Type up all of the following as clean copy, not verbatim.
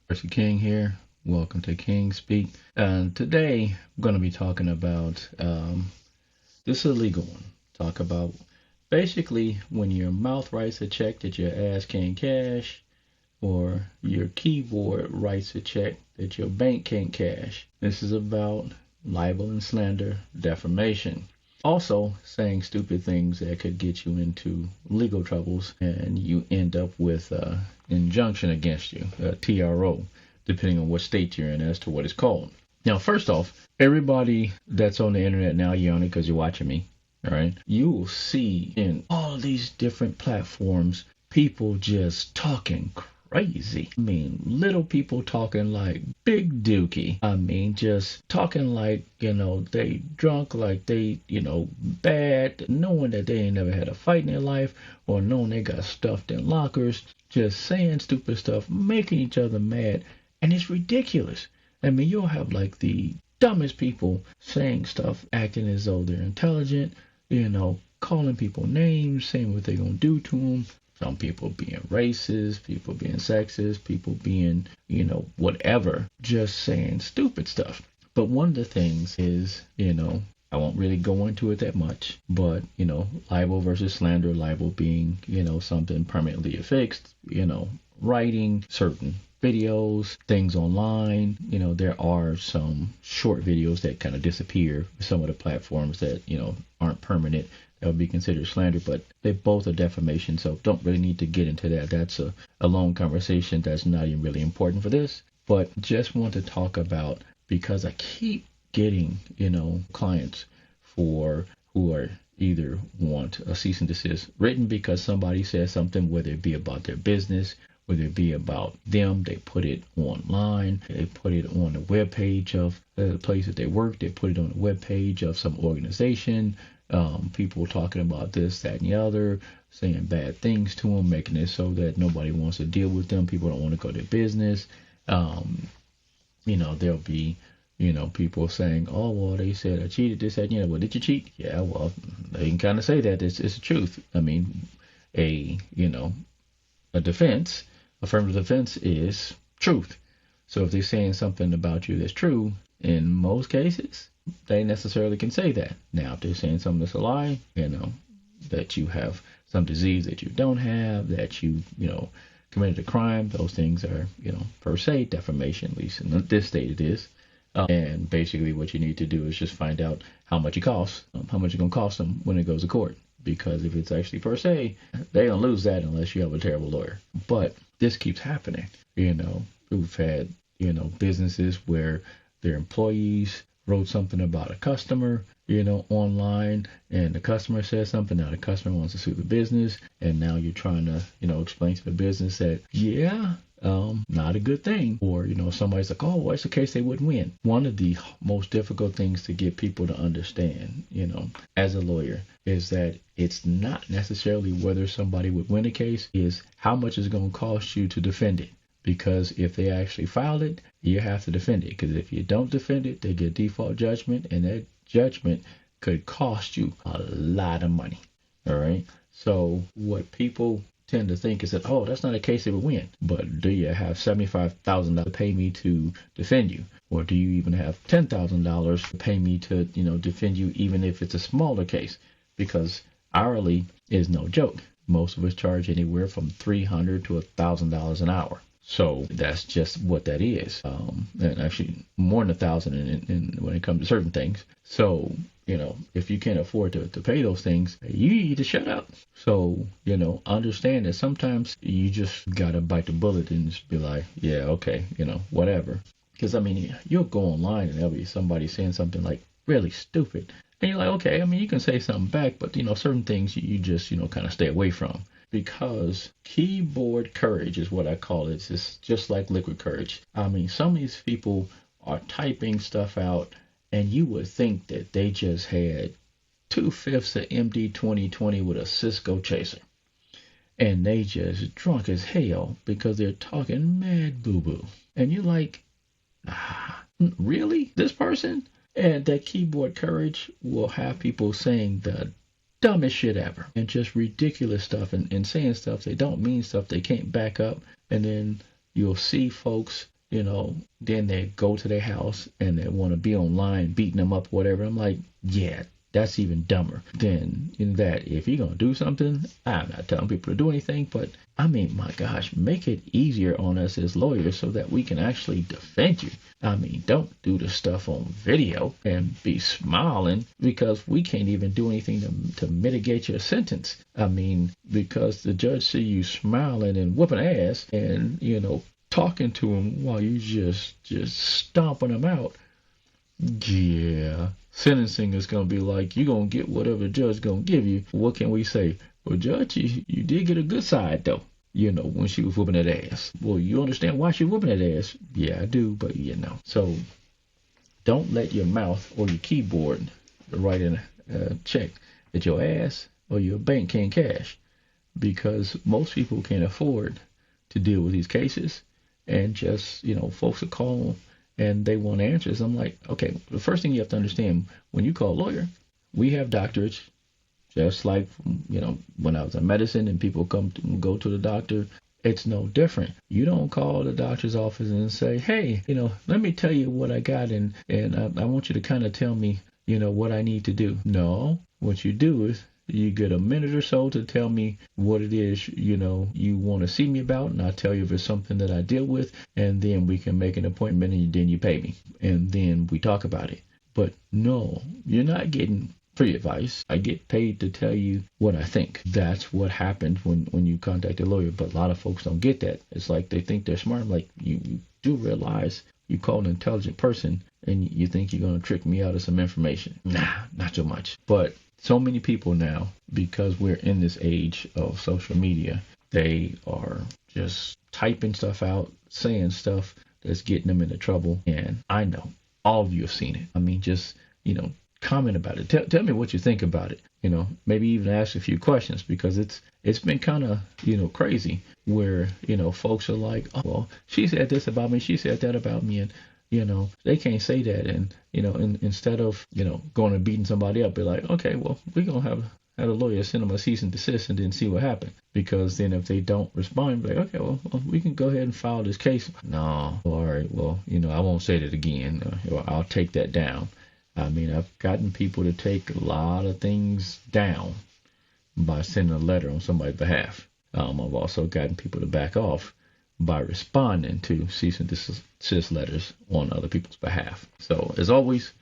Percy King here. Welcome to King Speak. And today I'm going to be talking about this is a legal one. Talk about basically when your mouth writes a check that your ass can't cash, or your keyboard writes a check that your bank can't cash. This is about libel and slander, defamation. Also, saying stupid things that could get you into legal troubles and you end up with injunction against you, TRO, depending on what state you're in as to what it's called. Now, first off, everybody that's on the internet now, you're on it because you're watching me, all right? You will see in all of these different platforms people just talking crazy. I mean, little people talking like big dookie. I mean, just talking like, they drunk, like they, bad, knowing that they ain't never had a fight in their life, or knowing they got stuffed in lockers, just saying stupid stuff, making each other mad. And it's ridiculous. I mean, you'll have like the dumbest people saying stuff, acting as though they're intelligent, calling people names, saying what they're going to do to them. Some people being racist, people being sexist, people being, whatever, just saying stupid stuff. But one of the things is, I won't really go into it that much, but, libel versus slander, libel being, something permanently affixed, writing certain videos, things online. There are some short videos that kind of disappear. Some of the platforms that, aren't permanent, that would be considered slander, but they both are defamation, so don't really need to get into that. That's a long conversation that's not even really important for this, but just want to talk about, because I keep getting, clients who are either want a cease and desist written because somebody says something, whether it be about their business, whether it be about them, they put it online, they put it on the web page of the place that they work, they put it on the web page of some organization. People talking about this, that, and the other, saying bad things to them, making it so that nobody wants to deal with them. People don't want to go to their business. There'll be, people saying, oh, well, they said I cheated, this, that, and the other. Well, did you cheat? Yeah, well, they can kind of say that. It's the truth. I mean, a defense, affirmative defense is truth. So if they're saying something about you that's true, in most cases, they necessarily can say that. Now, if they're saying something that's a lie, that you have some disease that you don't have, that you, committed a crime, those things are, per se defamation, at least in this state it is. And basically what you need to do is just find out how much it costs, how much it's going to cost them when it goes to court. Because if it's actually per se, they don't lose that unless you have a terrible lawyer. But this keeps happening. We've had, businesses where their employees wrote something about a customer, online, and the customer says something. Now the customer wants to sue the business, and now you're trying to, explain to the business that, not a good thing. Or, somebody's like, oh, well, it's a case they wouldn't win. One of the most difficult things to get people to understand, as a lawyer, is that it's not necessarily whether somebody would win a case, is how much it's going to cost you to defend it. Because if they actually file it, you have to defend it. Because if you don't defend it, they get default judgment, and that judgment could cost you a lot of money. All right. So what people tend to think is that, oh, that's not a case they would win. But do you have $75,000 to pay me to defend you? Or do you even have $10,000 to pay me to, defend you, even if it's a smaller case? Because hourly is no joke. Most of us charge anywhere from $300 to $1,000 an hour. So that's just what that is. And actually more than 1,000 in when it comes to certain things. So, if you can't afford to pay those things, you need to shut up. So, understand that sometimes you just got to bite the bullet and just be like, yeah, okay, whatever. Because, you'll go online and there'll be somebody saying something like really stupid. And you're like, okay, you can say something back, but, certain things you just, kind of stay away from. Because keyboard courage is what I call it. It's just like liquid courage. Some of these people are typing stuff out, and you would think that they just had 2/5 of MD 2020 with a Cisco chaser. And they just drunk as hell because they're talking mad boo-boo. And you're like, really? This person? And that keyboard courage will have people saying the dumbest shit ever and just ridiculous stuff and saying stuff they don't mean, stuff they can't back up. And then you'll see folks then they go to their house and they want to be online beating them up, whatever. I'm like, yeah, that's even dumber than in that if you're going to do something, I'm not telling people to do anything, but I mean, my gosh, make it easier on us as lawyers so that we can actually defend you. I mean, don't do the stuff on video and be smiling because we can't even do anything to mitigate your sentence. I mean, because the judge see you smiling and whooping ass and, talking to him while you just stomping him out. Yeah, sentencing is going to be like, you're going to get whatever the judge going to give you. What can we say? Well, Judge, you did get a good side, though, when she was whooping that ass. Well, you understand why she was whooping that ass? Yeah, I do, but So don't let your mouth or your keyboard write in a check that your ass or your bank can't cash, because most people can't afford to deal with these cases. And just, folks are calling and they want answers. I'm like, okay, the first thing you have to understand, when you call a lawyer, we have doctorates, just like, when I was in medicine and people go to the doctor, it's no different. You don't call the doctor's office and say, hey, let me tell you what I got, and I want you to kind of tell me, what I need to do. No, what you do is you get a minute or so to tell me what it is, you want to see me about, and I'll tell you if it's something that I deal with, and then we can make an appointment, and then you pay me, and then we talk about it. But no, you're not getting free advice. I get paid to tell you what I think. That's what happens when you contact a lawyer, but a lot of folks don't get that. It's like they think they're smart. I'm like, you do realize you call an intelligent person, and you think you're going to trick me out of some information. Nah, not so much. But so many people now, because we're in this age of social media, they are just typing stuff out, saying stuff that's getting them into trouble. And I know all of you have seen it. I mean, just, comment about it. Tell me what you think about it. Maybe even ask a few questions, because it's been kind of, crazy where, folks are like, oh, well, she said this about me, she said that about me, and they can't say that. And, instead of, going and beating somebody up, be like, okay, well, we're going to have a lawyer send them a cease and desist and then see what happens. Because then if they don't respond, be like, okay, well, we can go ahead and file this case. No, all right, well, I won't say that again, or I'll take that down. I mean, I've gotten people to take a lot of things down by sending a letter on somebody's behalf. I've also gotten people to back off by responding to cease and desist letters on other people's behalf. So, as always,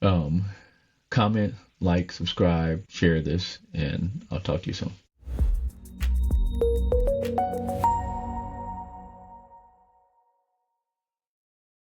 comment, like, subscribe, share this, and I'll talk to you soon.